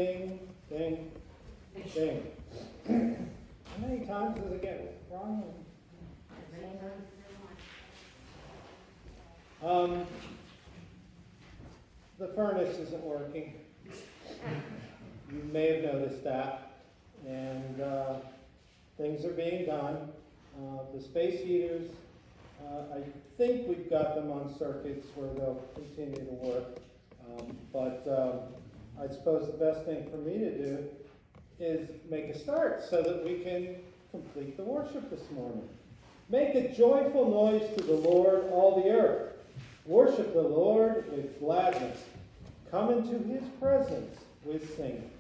Ding, ding, ding. How many times does it get wrong? The furnace isn't working. You may have noticed that. And things are being done. The space heaters, I think we've got them on circuits where they'll continue to work. But I suppose the best thing for me to do is make a start so that we can complete the worship this morning. Make a joyful noise to the Lord, all the earth. Worship the Lord with gladness. Come into his presence with singing.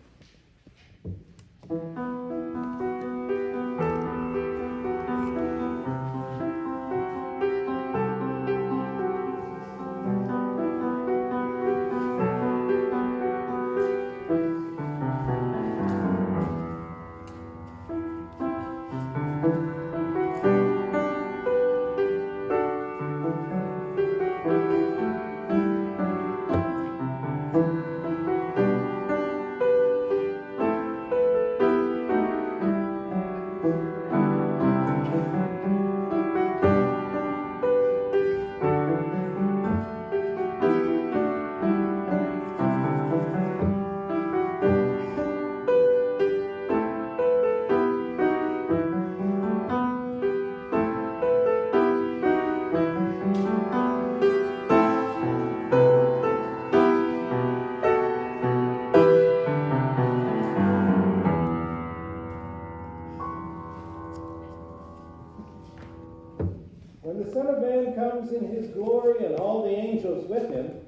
When the Son of Man comes in his glory and all the angels with him,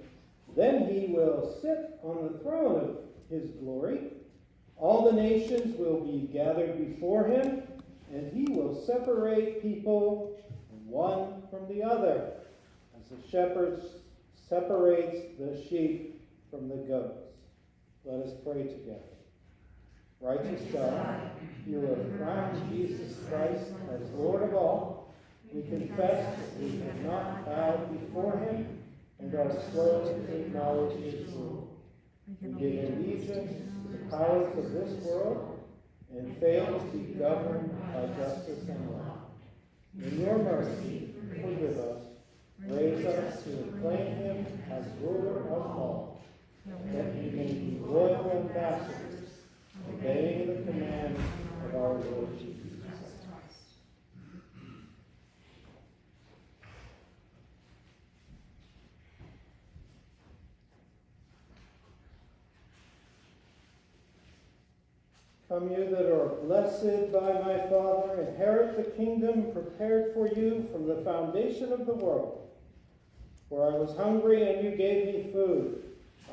then he will sit on the throne of his glory. All the nations will be gathered before him, and he will separate people one from the other, as the shepherd separates the sheep from the goats. Let us pray together. Righteous God, you have crowned Jesus Christ as Lord of all. We confess that we have not bowed before him and are slow to acknowledge his rule. We give allegiance to the powers of this world and fail to be governed by justice and law. In your mercy, forgive us. Raise us to acclaim him as ruler of all, that we may be loyal ambassadors, obeying the commands of our Lord Jesus. Come you that are blessed by my Father, inherit the kingdom prepared for you from the foundation of the world. For I was hungry, and you gave me food.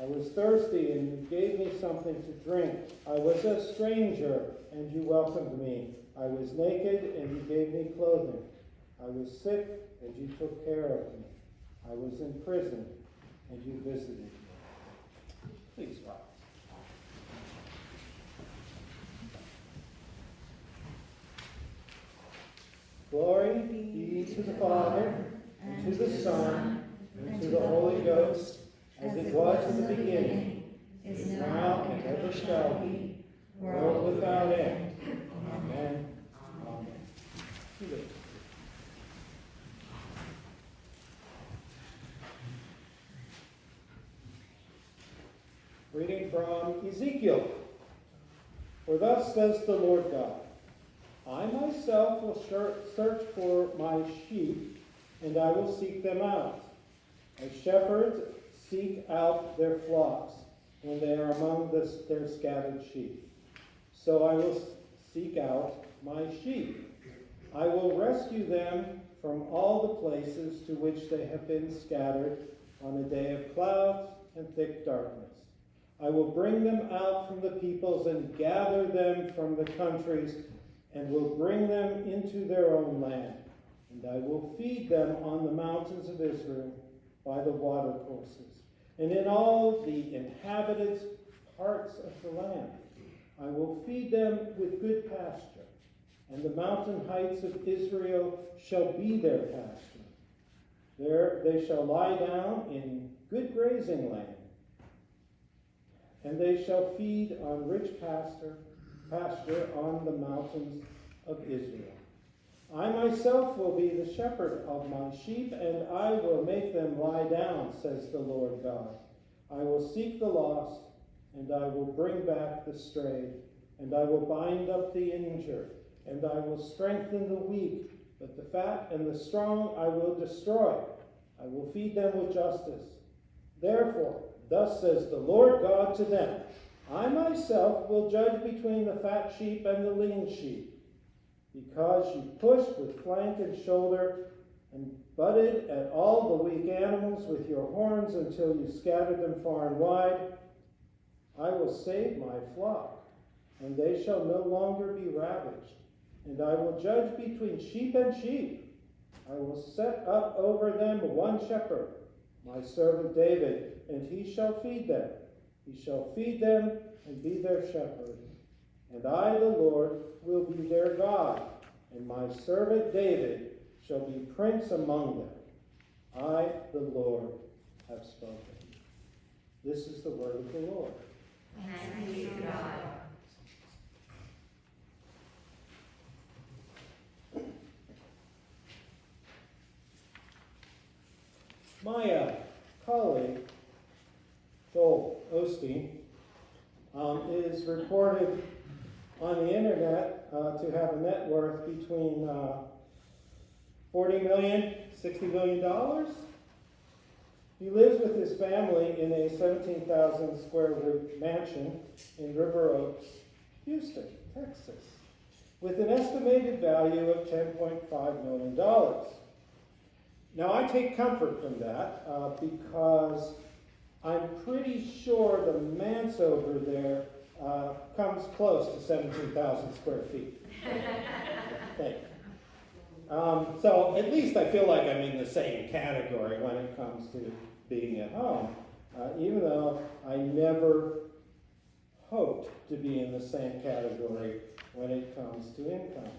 I was thirsty, and you gave me something to drink. I was a stranger, and you welcomed me. I was naked, and you gave me clothing. I was sick, and you took care of me. I was in prison, and you visited me. Please rise. Glory be to the Father, and to the Son, and to the Holy Ghost, as it was in the beginning, is now, and ever shall be, world without end. Amen. Amen. Reading from Ezekiel. For thus says the Lord God, I myself will search for my sheep, and I will seek them out. As shepherds seek out their flocks when they are among their scattered sheep. So I will seek out my sheep. I will rescue them from all the places to which they have been scattered on a day of clouds and thick darkness. I will bring them out from the peoples and gather them from the countries, and will bring them into their own land. And I will feed them on the mountains of Israel by the watercourses, and in all the inhabited parts of the land. I will feed them with good pasture, and the mountain heights of Israel shall be their pasture. There they shall lie down in good grazing land. and they shall feed on rich pasture on the mountains of Israel. I myself will be the shepherd of my sheep, and I will make them lie down, says the Lord God. I will seek the lost, and I will bring back the strayed, and I will bind up the injured, and I will strengthen the weak, but the fat and the strong I will destroy. I will feed them with justice. Therefore, thus says the Lord God to them, I myself will judge between the fat sheep and the lean sheep. Because you pushed with flank and shoulder and butted at all the weak animals with your horns until you scattered them far and wide, I will save my flock, and they shall no longer be ravaged. And I will judge between sheep and sheep. I will set up over them one shepherd, my servant David, and he shall feed them. He shall feed them and be their shepherd. And I, the Lord, will be their God, and my servant David shall be prince among them. I, the Lord, have spoken. This is the word of the Lord. Thanks be to God. My colleague, Joel Osteen, is reported on the internet to have a net worth between $40 million, $60 million. He lives with his family in a 17,000 square root mansion in River Oaks, Houston, Texas, with an estimated value of $10.5 million. Now, I take comfort from that because I'm pretty sure the manse over there comes close to 17,000 square feet. I think. So at least I feel like I'm in the same category when it comes to being at home, even though I never hoped to be in the same category when it comes to income.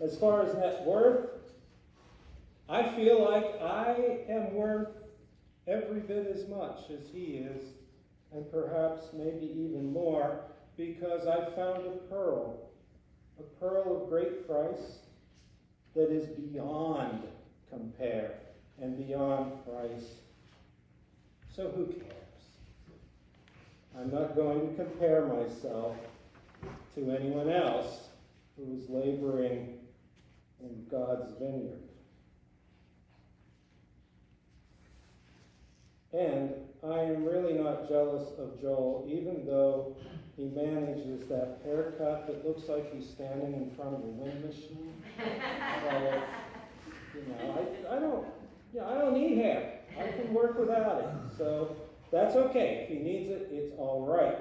As far as net worth, I feel like I am worth every bit as much as he is, and perhaps maybe even more, because I found a pearl of great price that is beyond compare and beyond price. So who cares? I'm not going to compare myself to anyone else who is laboring in God's vineyard. And I am really not jealous of Joel, even though he manages that haircut that looks like he's standing in front of a wind machine. I don't need hair. I can work without it. So that's okay. If he needs it, it's all right.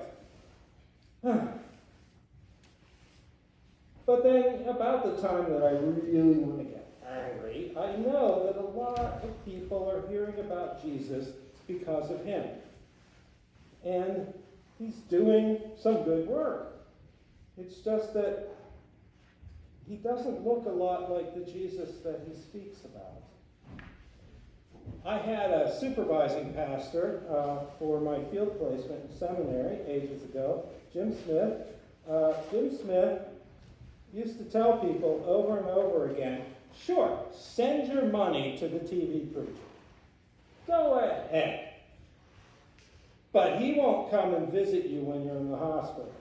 But then, about the time that I really want to get angry, I know that a lot of people are hearing about Jesus because of him. And he's doing some good work. It's just that he doesn't look a lot like the Jesus that he speaks about. I had a supervising pastor for my field placement in seminary ages ago, Jim Smith. Jim Smith used to tell people over and over again, sure, send your money to the TV preacher. Go ahead. But he won't come and visit you when you're in the hospital.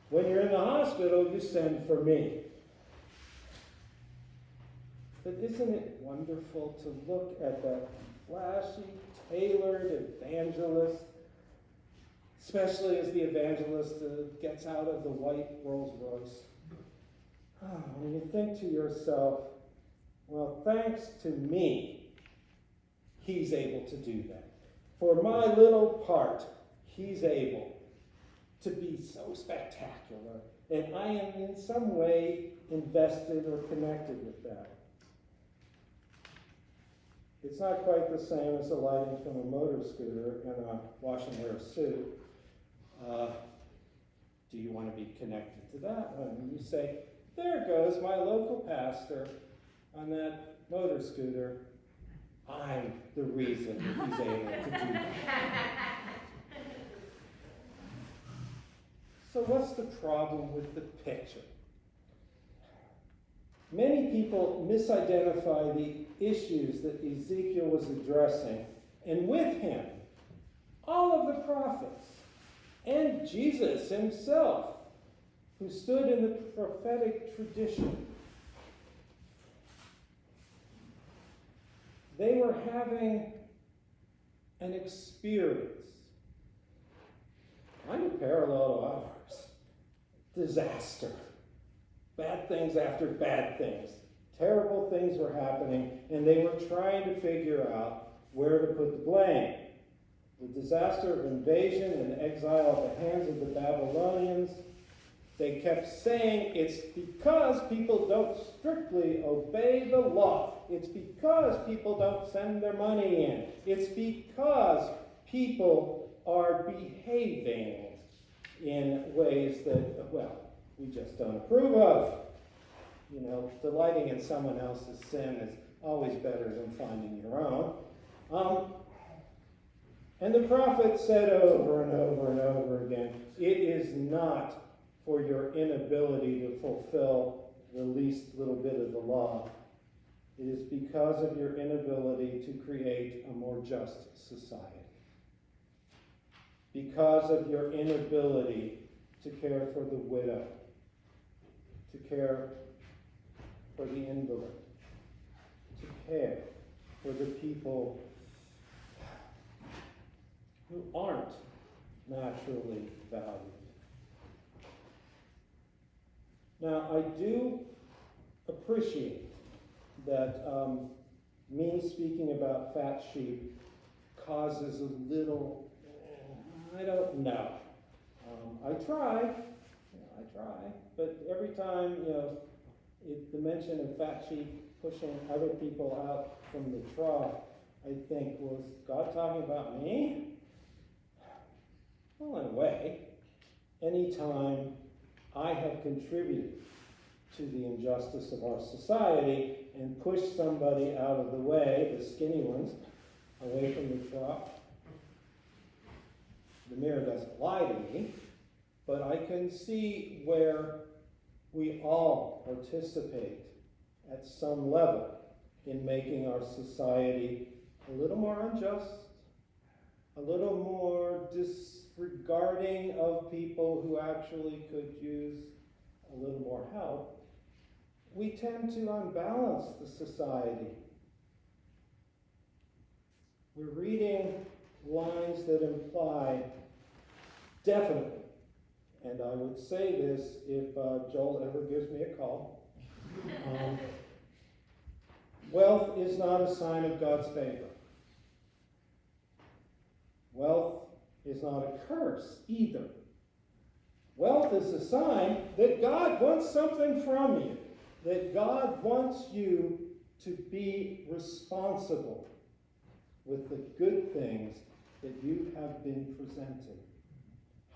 When you're in the hospital, you send for me. But isn't it wonderful to look at that flashy, tailored evangelist, especially as the evangelist gets out of the white Rolls Royce? When you think to yourself, well, thanks to me, he's able to do that. For my little part, he's able to be so spectacular, and I am in some way invested or connected with that. It's not quite the same as alighting from a motor scooter in a wash and wear suit. Do you want to be connected to that? And you say, there goes my local pastor on that motor scooter. I'm the reason he's able to do that. So what's the problem with the picture? Many people misidentify the issues that Ezekiel was addressing, and with him, all of the prophets, and Jesus himself, who stood in the prophetic tradition. They were having an experience, kind of parallel to ours. Disaster. Bad things after bad things. Terrible things were happening, and they were trying to figure out where to put the blame. The disaster of invasion and exile at the hands of the Babylonians. They kept saying it's because people don't strictly obey the law. It's because people don't send their money in. It's because people are behaving in ways that, well, we just don't approve of. You know, delighting in someone else's sin is always better than finding your own. And the prophet said over and over and over again, it is not for your inability to fulfill the least little bit of the law. It is because of your inability to create a more just society. Because of your inability to care for the widow, to care for the invalid, to care for the people who aren't naturally valued. Now, I do appreciate that me speaking about fat sheep causes a little, I don't know. I try, but every time, the mention of fat sheep pushing other people out from the trough, I think, was God talking about me? Well, in a way, anytime I have contributed to the injustice of our society and pushed somebody out of the way, the skinny ones, away from the trough, the mirror doesn't lie to me, but I can see where we all participate at some level in making our society a little more unjust, a little more disregarding of people who actually could use a little more help. We tend to unbalance the society. We're reading lines that imply definitely, and I would say this if Joel ever gives me a call, wealth is not a sign of God's favor. Wealth is not a curse either. Wealth is a sign that God wants something from you, that God wants you to be responsible with the good things that you have been presented.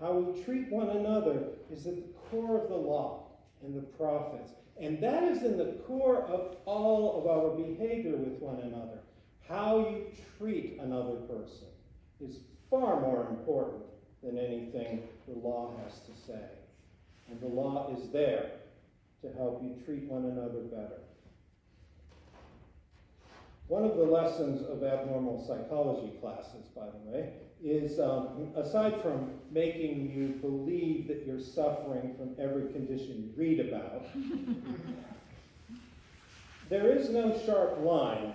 How we treat one another is at the core of the law and the prophets. And that is in the core of all of our behavior with one another. How you treat another person is far more important than anything the law has to say. And the law is there to help you treat one another better. One of the lessons of abnormal psychology classes, by the way, is aside from making you believe that you're suffering from every condition you read about, there is no sharp line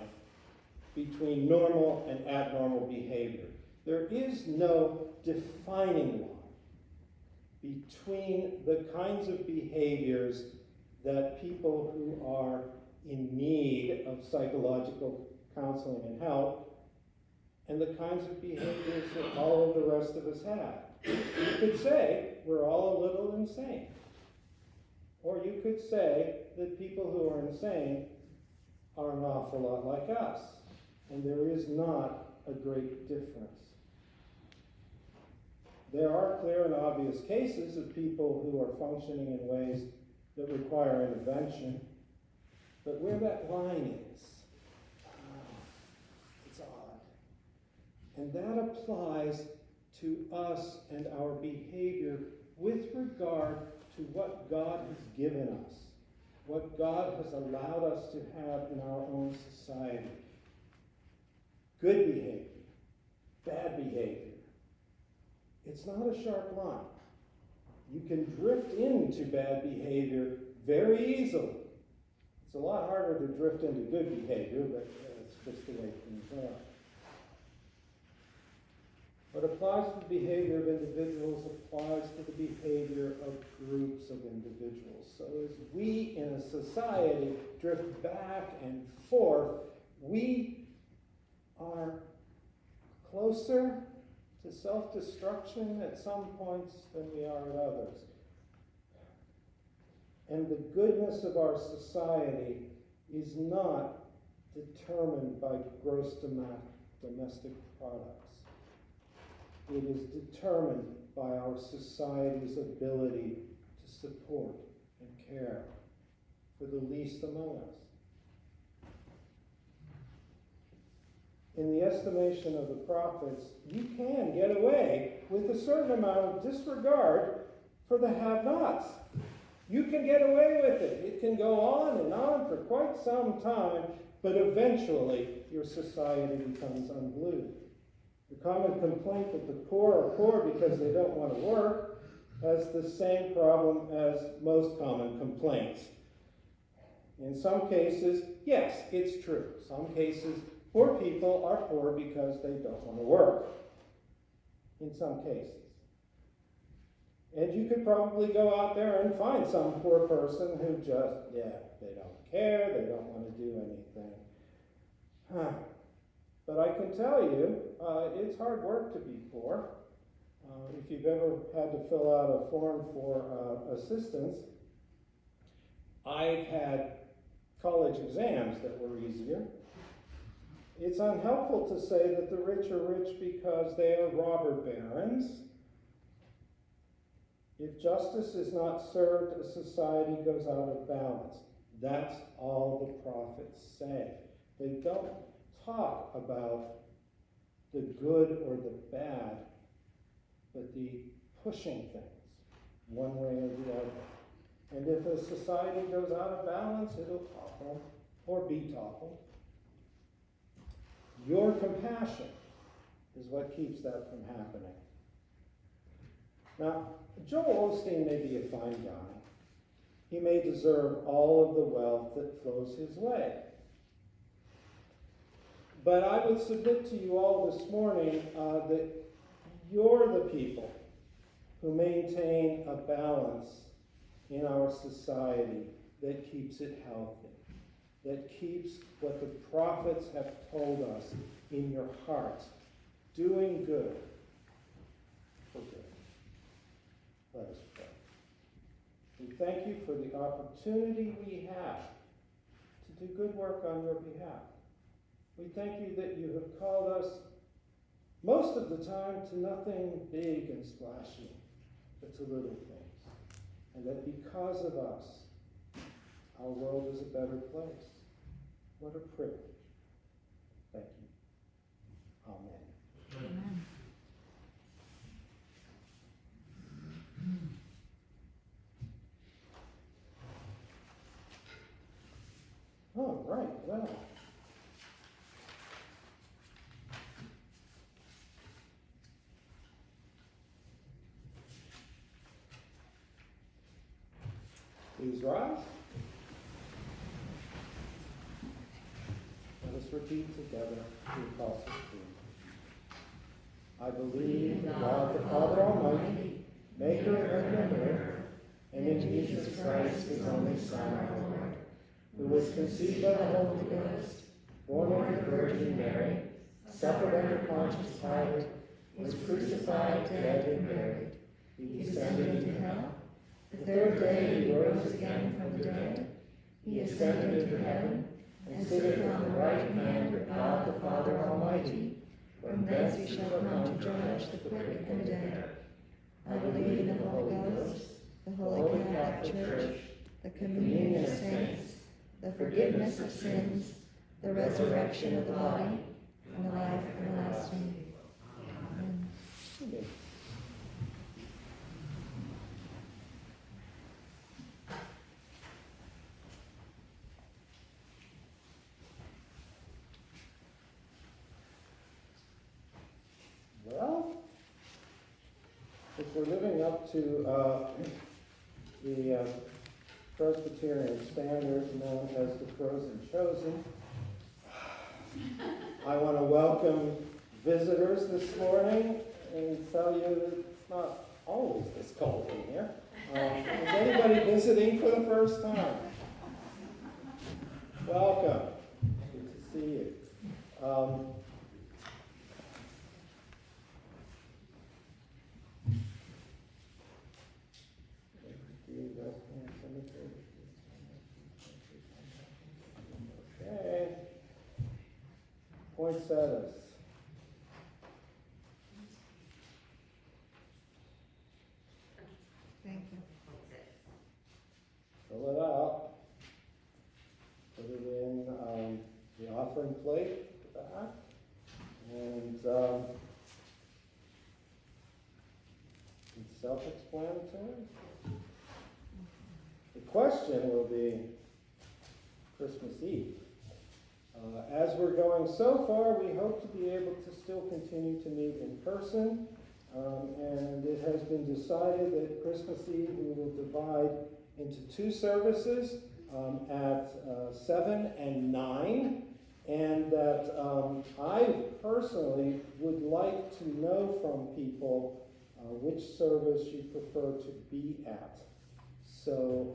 between normal and abnormal behavior. There is no defining line between the kinds of behaviors that people who are in need of psychological counseling and help and the kinds of behaviors that all of the rest of us have. You could say we're all a little insane. Or you could say that people who are insane are an awful lot like us. And there is not a great difference. There are clear and obvious cases of people who are functioning in ways that require intervention. But where that line is, it's odd. And that applies to us and our behavior with regard what God has given us, what God has allowed us to have in our own society. Good behavior, bad behavior. It's not a sharp line. You can drift into bad behavior very easily. It's a lot harder to drift into good behavior, but it's just the way things are. What applies to the behavior of individuals applies to the behavior of groups of individuals. So as we in a society drift back and forth, we are closer to self-destruction at some points than we are at others. And the goodness of our society is not determined by gross domestic products. It is determined by our society's ability to support and care for the least among us. In the estimation of the prophets, you can get away with a certain amount of disregard for the have-nots. You can get away with it. It can go on and on for quite some time, but eventually your society becomes unglued. The common complaint that the poor are poor because they don't want to work has the same problem as most common complaints. In some cases, yes, it's true. Some cases, poor people are poor because they don't want to work. In some cases. And you could probably go out there and find some poor person who just, they don't care, they don't want to do anything. But I can tell you, it's hard work to be poor. If you've ever had to fill out a form for assistance, I've had college exams that were easier. It's unhelpful to say that the rich are rich because they are robber barons. If justice is not served, a society goes out of balance. That's all the prophets say. They don't talk about the good or the bad, but the pushing things one way or the other. And if a society goes out of balance, it'll topple or be toppled. Your compassion is what keeps that from happening. Now, Joel Osteen may be a fine guy. He may deserve all of the wealth that flows his way. But I would submit to you all this morning that you're the people who maintain a balance in our society that keeps it healthy, that keeps what the prophets have told us in your hearts, doing good for good. Let us pray. We thank you for the opportunity we have to do good work on your behalf. We thank you that you have called us most of the time to nothing big and splashy, but to little things. And that because of us, our world is a better place. What a privilege. Thank you. Amen. Amen. All right, well. Please rise. Let us repeat together the Apostles' Creed. I believe in God the Father Almighty, maker of heaven and earth, and in Jesus Christ, his only Son, our Lord, who was conceived by the Holy Ghost, born of the Virgin Mary, suffered under Pontius Pilate, was crucified, dead, and buried. He descended into hell. The third day he rose again from the dead. He ascended into heaven, and sitteth on the right hand of God the Father Almighty. From thence he shall come to judge the quick and the dead. I believe in the Holy Ghost, the Holy Catholic Church, the communion of saints, the forgiveness of sins, the resurrection of the body, and the life everlasting. Amen. we're living up to the Presbyterian standard known as the Frozen Chosen. I want to welcome visitors this morning and tell you that it's not always this cold in here. Is anybody visiting for the first time? Welcome. Good to see you. Okay. Poinsettias. Thank you. Fill it out. Put it in the offering plate at the back. And it's self-explanatory. The question will be Christmas Eve. As we're going so far, we hope to be able to still continue to meet in person. And it has been decided that Christmas Eve we will divide into two services at 7 and 9. And that I personally would like to know from people which service you prefer to be at. So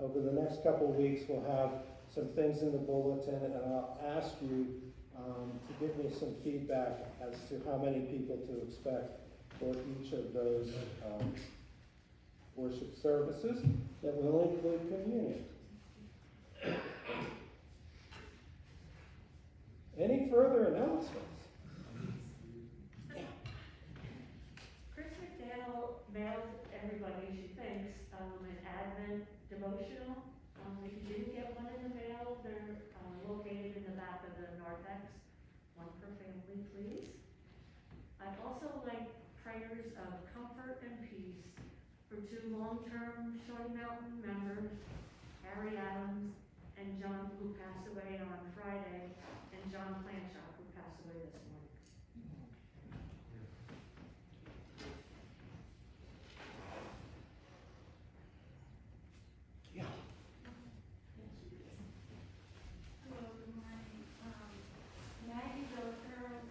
over the next couple of weeks, we'll have some things in the bulletin, and I'll ask you to give me some feedback as to how many people to expect for each of those worship services that will include communion. Any further announcements? Chris McDaniel mailed everybody, she thinks, an Advent devotional. If you didn't get one in the mail, they're located in the back of the narthex. One per family, please. I'd also like prayers of comfort and peace for two long-term Shawnee Mountain members, Harry Adams and John, who passed away on Friday, and John Planshaw, who passed away this morning. Yeah. Hello, good morning. Maggie Doker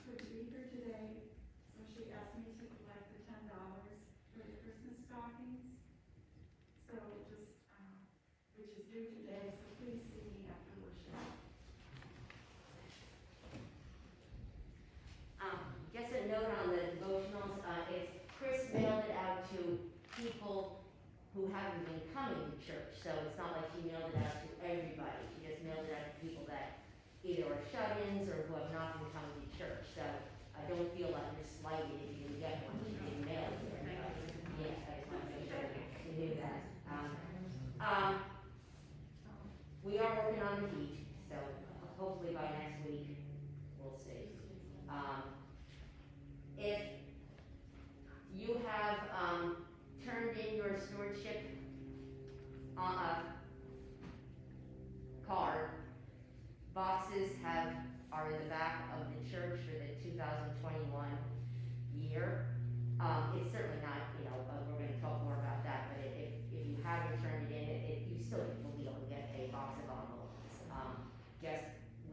could be here today, so she asked me to collect the $10 for the Christmas stockings. So just, which is due today, so please see me after worship. Just a note on the devotionals, it's Chris mailed it out to people who haven't been coming to church, so it's not like she mailed it out to everybody. She just mailed it out to people that either are shut-ins or who have not been coming to church. So I don't feel like you're slighted if you didn't get one. She didn't mail it to everybody. Yes, I just want to make sure you knew that. We are working on the heat, so hopefully by next week we'll see. If you have turned in your stewardship card, boxes are in the back of the church for the 2021 year. It's certainly not, we're going to talk more about that, but if you haven't turned it in, you still will be able to get a box of envelopes.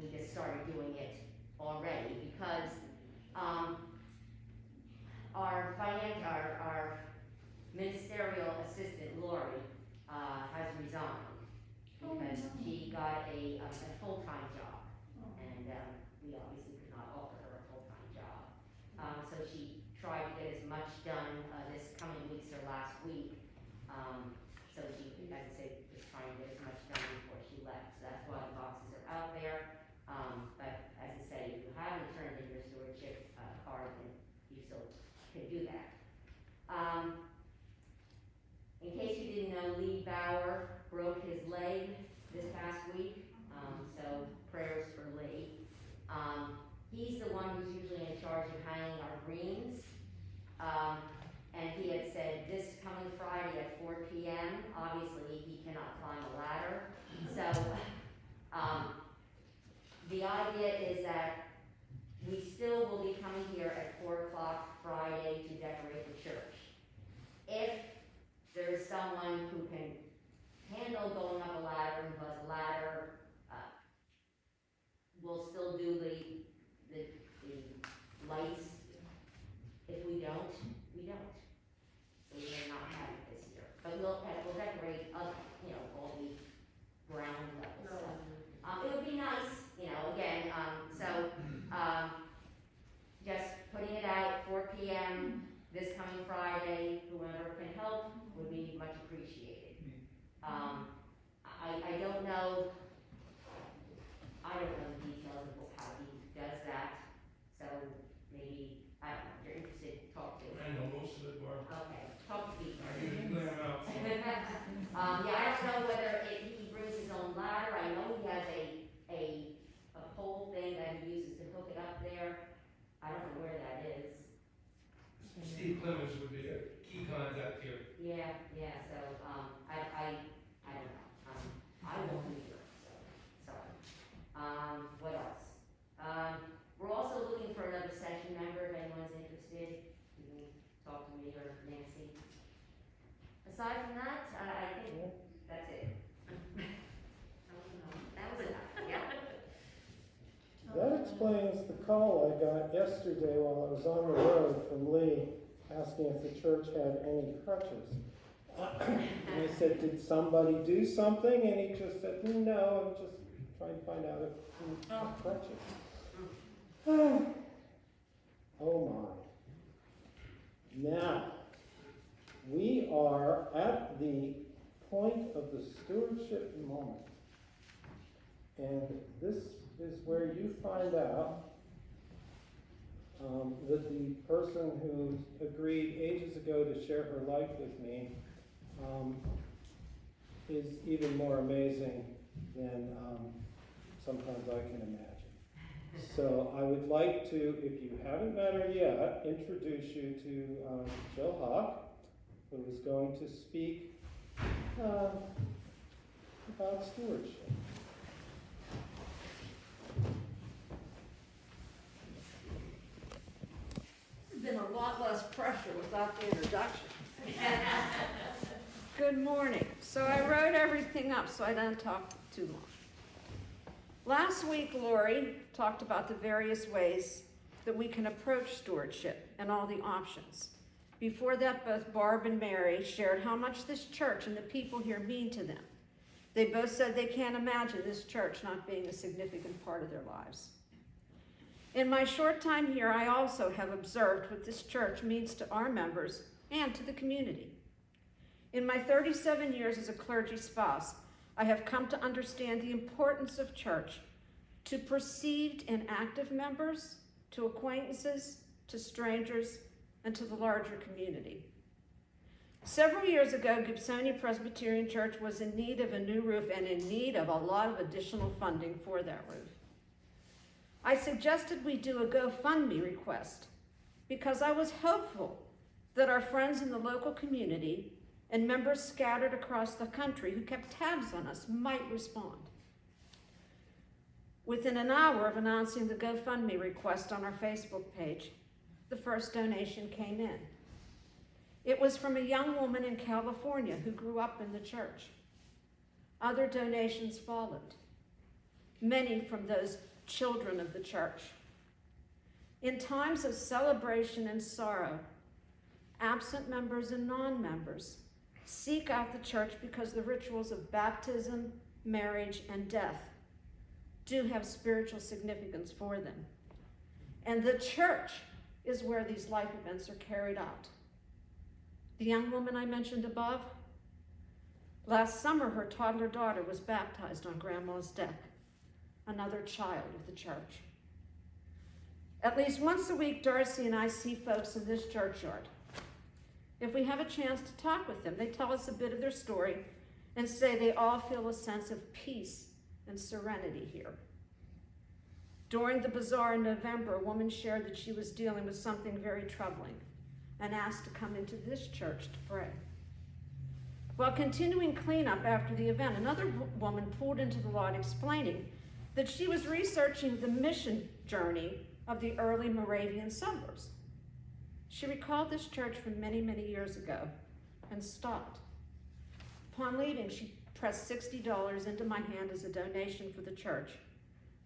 We just started doing it already because our ministerial assistant, Lori, has resigned because she got a full-time job, and we obviously could not offer her a full-time job. So she tried to get as much done this coming weeks or last week. So she, as I said, was trying to get as much done before she left. So that's why the boxes are out there. But as I say, if you haven't turned in your stewardship card, then you still can do that. In case you didn't know, Lee Bauer broke his leg this past week, so prayers for Lee. He's the one who's usually in charge of hanging our greens, and he had said this coming Friday at 4 p.m., obviously he cannot climb a ladder, so the idea is that we still will be coming here at 4 o'clock Friday to decorate the church. so, I don't know, I won't be here, so, sorry. What else? We're also looking for another session member, if anyone's interested, you can talk to me or Nancy. Aside from that, I think that's it. That was enough, yeah. That explains the call I got yesterday while I was on the road from Lee, asking if the church had any crutches. And I said, did somebody do something? And he just said, no, I'm just trying to find out if he had crutches. Oh my. Now, we are at the point of the stewardship moment. And this is where you find out that the person who agreed ages ago to share her life with me is even more amazing than sometimes I can imagine. So I would like to, if you haven't met her yet, introduce you to Jill Hawk, who is going to speak about stewardship. There's been a lot less pressure without the introduction. Good morning. So I wrote everything up so I don't talk too long. Last week, Lori talked about the various ways that we can approach stewardship and all the options. Before that, both Barb and Mary shared how much this church and the people here mean to them. They both said they can't imagine this church not being a significant part of their lives. In my short time here, I also have observed what this church means to our members and to the community. In my 37 years as a clergy spouse, I have come to understand the importance of church to perceived and active members, to acquaintances, to strangers, and to the larger community. Several years ago, Shawnee Presbyterian Church was in need of a new roof and in need of a lot of additional funding for that roof. I suggested we do a GoFundMe request because I was hopeful that our friends in the local community and members scattered across the country who kept tabs on us might respond. Within an hour of announcing the GoFundMe request on our Facebook page, the first donation came in. It was from a young woman in California who grew up in the church. Other donations followed, many from those children of the church. In times of celebration and sorrow, absent members and non-members seek out the church because the rituals of baptism, marriage, and death do have spiritual significance for them. And the church is where these life events are carried out. The young woman I mentioned above, last summer her toddler daughter was baptized on Grandma's deck, another child of the church. At least once a week, Darcy and I see folks in this churchyard. If we have a chance to talk with them, they tell us a bit of their story and say they all feel a sense of peace and serenity here. During the bazaar in November, a woman shared that she was dealing with something very troubling and asked to come into this church to pray. While continuing cleanup after the event, another woman pulled into the lot explaining that she was researching the mission journey of the early Moravian settlers. She recalled this church from many, many years ago and stopped. Upon leaving, she pressed $60 into my hand as a donation for the church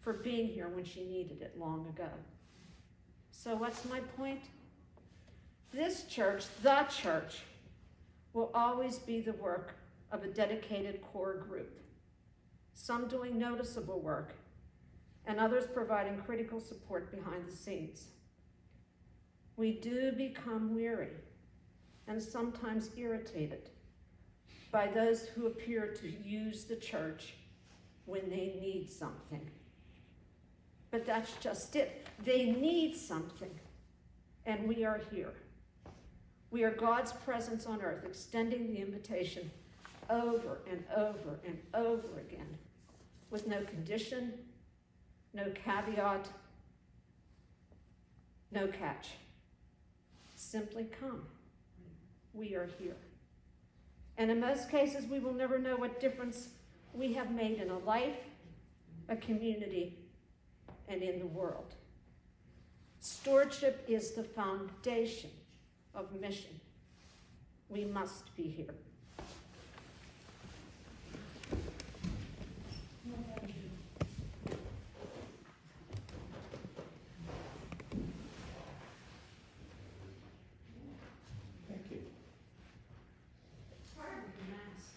for being here when she needed it long ago. So what's my point? This church, the church, will always be the work of a dedicated core group, some doing noticeable work and others providing critical support behind the scenes. We do become weary and sometimes irritated by those who appear to use the church when they need something. But that's just it. They need something, and we are here. We are God's presence on earth, extending the invitation over and over and over again, with no condition, no caveat, no catch. Simply come. We are here. And in most cases, we will never know what difference we have made in a life, a community, and in the world. Stewardship is the foundation of mission. We must be here. Thank you. It's hard with the mask.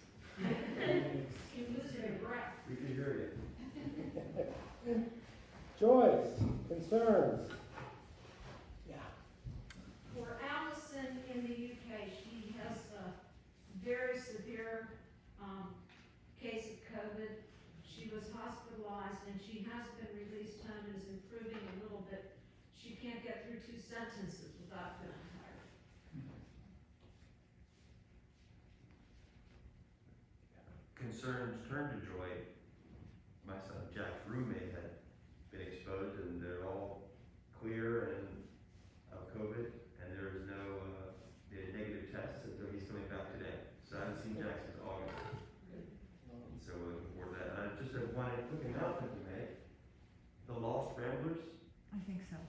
You lose your breath. We can hear you. Joyce, concerns? Yeah. For Allison in the UK, she has a very severe case of COVID. She was hospitalized and she has been released home and is improving a little bit. She can't get through 2 sentences without feeling tired. Concerns turned to joy. My son Jack's roommate had been exposed and they're all clear and of COVID, and there was no they had negative tests, and so he's coming back today. So I haven't seen Jack since August. So we're looking forward to that. And I just have one quick announcement to make. The Lost Ramblers I think so.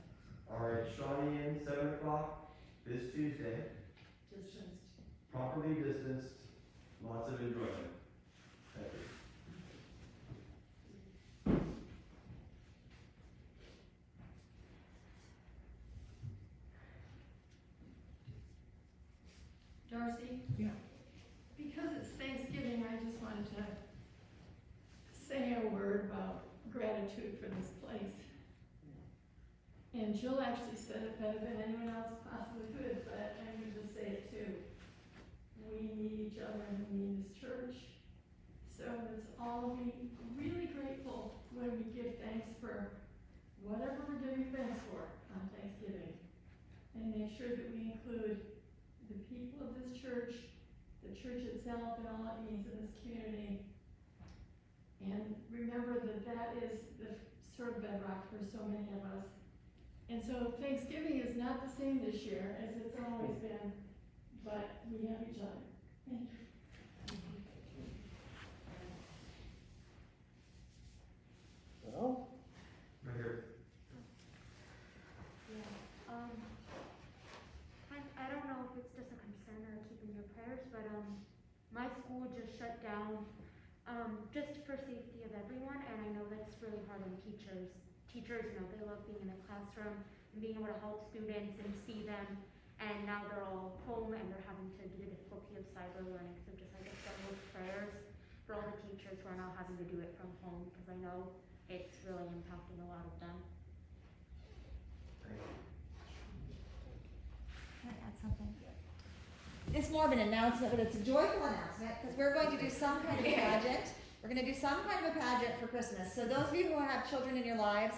are at Shawnee Inn, 7 o'clock this Tuesday. Properly distanced, lots of enjoyment. Thank you. Darcy? Yeah. Because it's Thanksgiving, I just wanted to say a word about gratitude for this place. And Jill actually said it better than anyone else possibly could, but I'm going to just say it too. We need each other and we need this church. So let's all be really grateful when we give thanks for whatever we're giving thanks for on Thanksgiving. And make sure that we include the people of this church, the church itself, and all it means in this community. And remember that that is the sort of bedrock for so many of us. And so Thanksgiving is not the same this year as it's always been, but we have each other. Thank you. Well, Right here. I don't know if it's just a concern or keeping your prayers, but my school just shut down just for safety of everyone, and I know that's really hard on teachers. Teachers, you know, they love being in the classroom and being able to help students and see them, and now they're all home and they're having to do the difficulty of cyber learning. So just, I guess, those prayers for all the teachers who are now having to do it from home, because I know it's really impacting a lot of them. Thank you. Can I add something? It's more of an announcement, but it's a joyful announcement, because we're going to do some kind of a pageant. We're going to do some kind of a pageant for Christmas. So those of you who have children in your lives,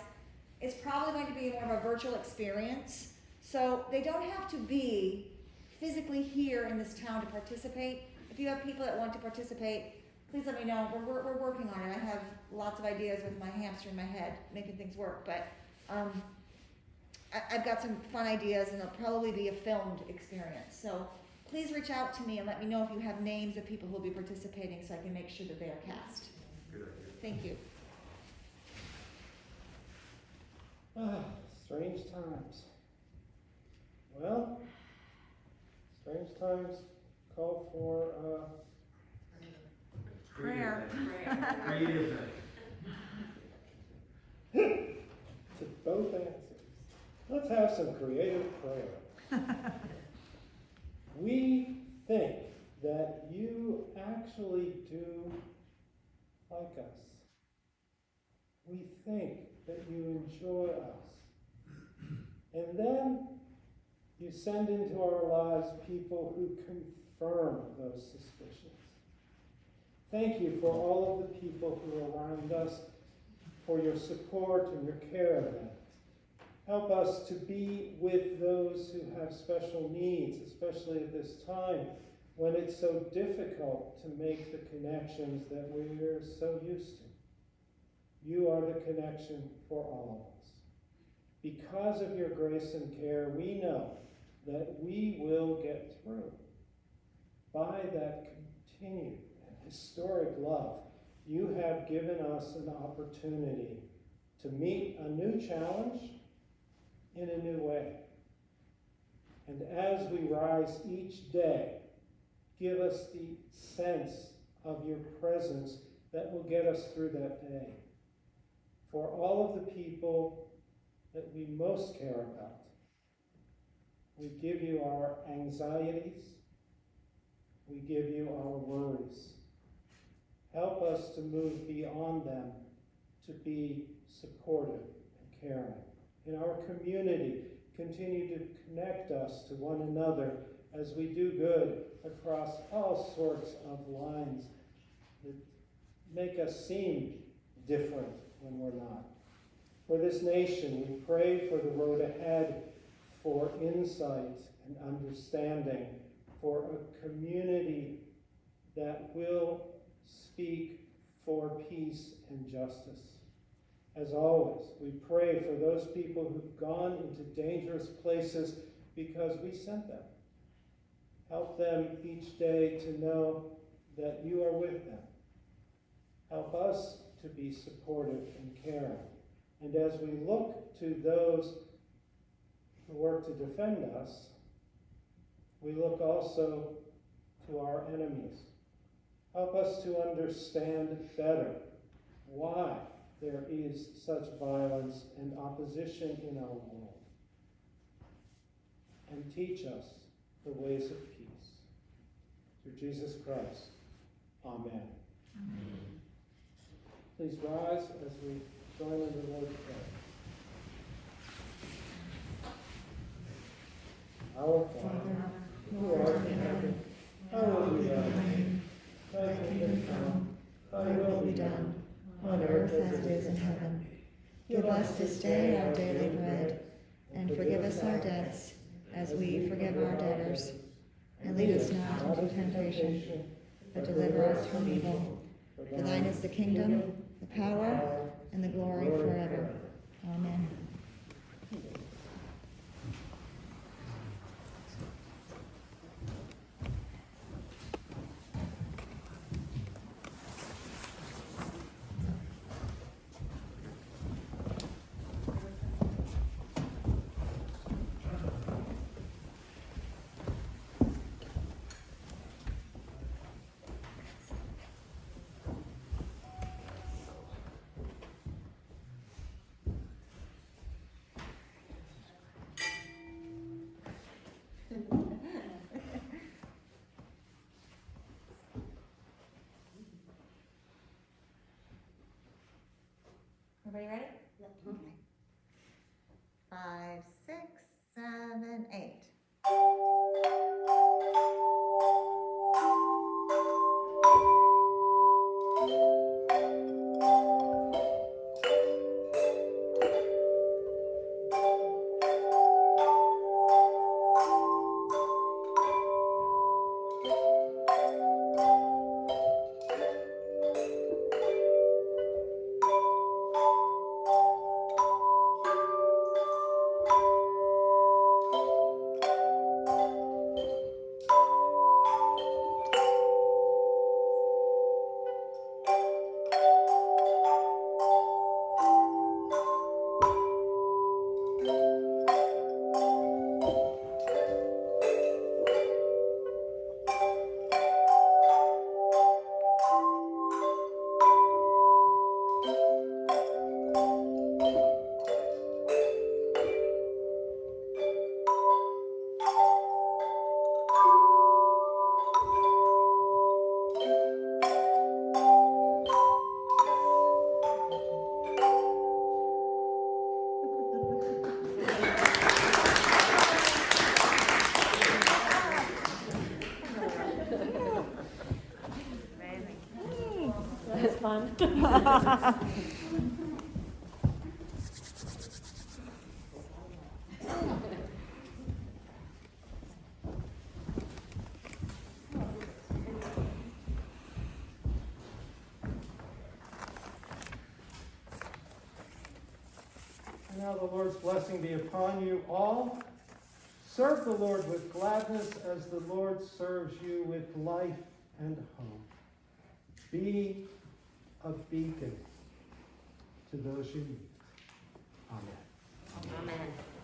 it's probably going to be more of a virtual experience. So they don't have to be physically here in this town to participate. If you have people that want to participate, please let me know. We're working on it. I have lots of ideas with my hamster in my head, making things work. But I've got some fun ideas, and it'll probably be a filmed experience. So please reach out to me and let me know if you have names of people who will be participating so I can make sure that they are cast. Good idea. Thank you. strange times. Well, strange times call for Prayer. Creative. to both answers. Let's have some creative prayer. We think that you actually do like us. We think that you enjoy us. And then you send into our lives people who confirm those suspicions. Thank you for all of the people who are around us, for your support and your care of them. Help us to be with those who have special needs, especially at this time when it's so difficult to make the connections that we're so used to. You are the connection for all of us. Because of your grace and care, we know that we will get through by that continued and historic love, you have given us an opportunity to meet a new challenge in a new way. And as we rise each day, give us the sense of your presence that will get us through that day. For all of the people that we most care about, we give you our anxieties, we give you our worries. Help us to move beyond them to be supportive and caring. In our community, continue to connect us to one another as we do good across all sorts of lines that make us seem different when we're not. For this nation, we pray for the road ahead, for insight and understanding, for a community that will speak for peace and justice. As always, we pray for those people who've gone into dangerous places because we sent them. Help them each day to know that you are with them. Help us to be supportive and caring. And as we look to those who work to defend us, we look also to our enemies. Help us to understand better why there is such violence and opposition in our world. And teach us the ways of peace. Through Jesus Christ. Amen. Amen. Please rise as we join in the Lord's Prayer. Our Father, who art in heaven, hallowed be thy name. Thy kingdom come, thy will be done, on earth as it is in heaven. Give us this day our daily bread, and forgive us our debts, as we forgive our debtors. And lead us not into temptation, but deliver us from evil. For thine is the kingdom, the power, and the glory forever. Amen. Everybody ready? Yep. Okay. 5, 6, 7, 8. That's fun. And now the Lord's blessing be upon you all. Serve the Lord with gladness as the Lord serves you with life and home. Be a beacon to those you meet. Amen. Amen.